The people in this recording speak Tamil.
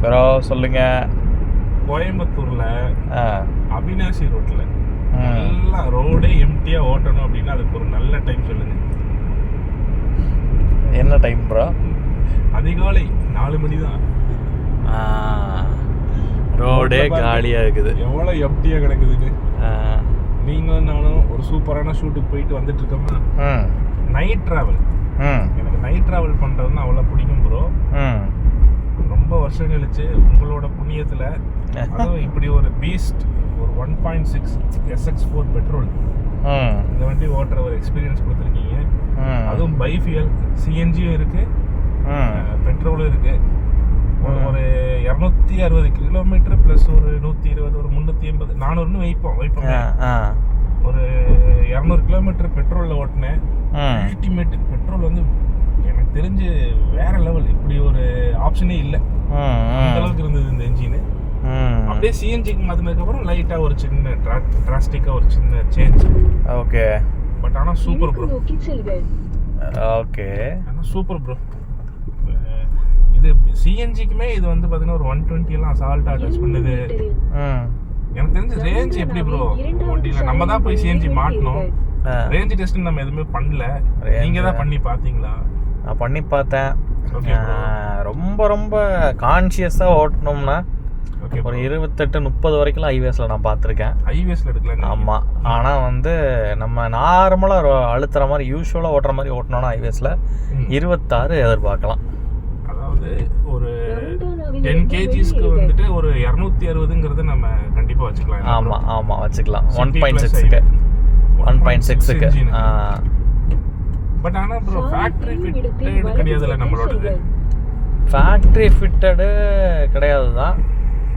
ப்ரோ சொல்லுங்க. கோயம்புத்தூர்ல அவினாசி ரோட்ல நல்லா ரோடே எம்டியா ஓட்டணும் அப்படின்னா அதுக்கு ஒரு நல்ல டைம் சொல்லுங்க. என்ன டைம் ப்ரோ? அதிகாலை 4 மணி தான். ரோடே காலியா இருக்குது. எவ்வளோ எம்டியா கிடக்குதுன்னு. நீங்களும் நானும் ஒரு சூப்பரான ஷூட்டுக்கு போயிட்டு வந்துட்டு இருக்கோம்னா நைட் டிராவல். எனக்கு நைட் டிராவல் பண்றதுன்னா அவ்வளோ பிடிக்கும் ப்ரோ. ரொம்ப வருஷம் கழிச்சு உங்களோட புண்ணியத்துல அதுவும் இப்படி ஒரு பீஸ்ட் ஒரு 1.6 SX4 பெட்ரோல் இந்த வண்டி ஓட்டுற ஒரு எக்ஸ்பீரியன்ஸ் கொடுத்துருக்கீங்க. அதுவும் பைஃபியல் சிஎன்ஜியும் இருக்கு, பெட்ரோலும் இருக்கு. ஒரு 260 கிலோமீட்டர் பிளஸ் ஒரு 120 ஒரு 380 400 வைப்போம் ஒரு 200 கிலோமீட்டர் பெட்ரோல்ல ஓட்டினேன். அல்டிமேட் பெட்ரோல் வந்து எனக்கு தெரிஞ்சு வேற லெவல். இப்படி ஒரு ஆப்ஷனே இல்லை, அந்த அளவுக்கு இருந்தது இந்த என்ஜின். அப்படியே சிஎன்ஜிக்கு மாத்தினதுக்கு அப்புறம் லைட்டா ஒரு சின்ன டிராஸ்டிக்கா ஒரு சின்ன சேஞ்ச். ஓகே, பட் ஆனா சூப்பர் ப்ரோ. ஓகே, ஆனா சூப்பர் ப்ரோ. இது சிஎன்ஜிக்குமே இது வந்து பாத்தீங்கன்னா ஒரு 120 எல்லாம் அசால்ட்டா டச் பண்ணுது. எனக்கு தெரிஞ்ச ரேஞ்ச் எப்படி ப்ரோ வண்டியில நம்ம தான் போய் சிஎன்ஜி மாட்டணும். ரேஞ்ச் டெஸ்ட் நம்ம எதுவுமே பண்ணல. நீங்க தான் பண்ணி பாத்தீங்களா? நான் பண்ணி பார்த்தேன். ரொம்ப ரொம்ப கான்சியஸா ஓட்டணும்னா ஒரு 28-30 வரைக்கும் ஹைவேஸ்ல நான் பார்த்துருக்கேன். ஹைவேஸ்ல எடுக்கல. ஆமா, ஆனா வந்து நம்ம நார்மலா அழுத்துற மாதிரி யூஸ்வலா ஓட்டுற மாதிரி ஓட்டணும்னா ஹைவேஸ்ல 26 எதிர்பார்க்கலாம். அதாவது ஒரு 10 kgsக்கு வந்துட்டு ஒரு 260ங்கிறது நம்ம கண்டிப்பா வச்சுக்கலாம். ஆமா ஆமா வச்சுக்கலாம். 1.6க்கு 1.6க்கு. பட் ஆனா ப்ரோ ஃபேக்டரி ஃபிட்டட் கிடையாதுல நம்மளோடது. ஃபேக்டரி ஃபிட்டடு கிடையாது தான்.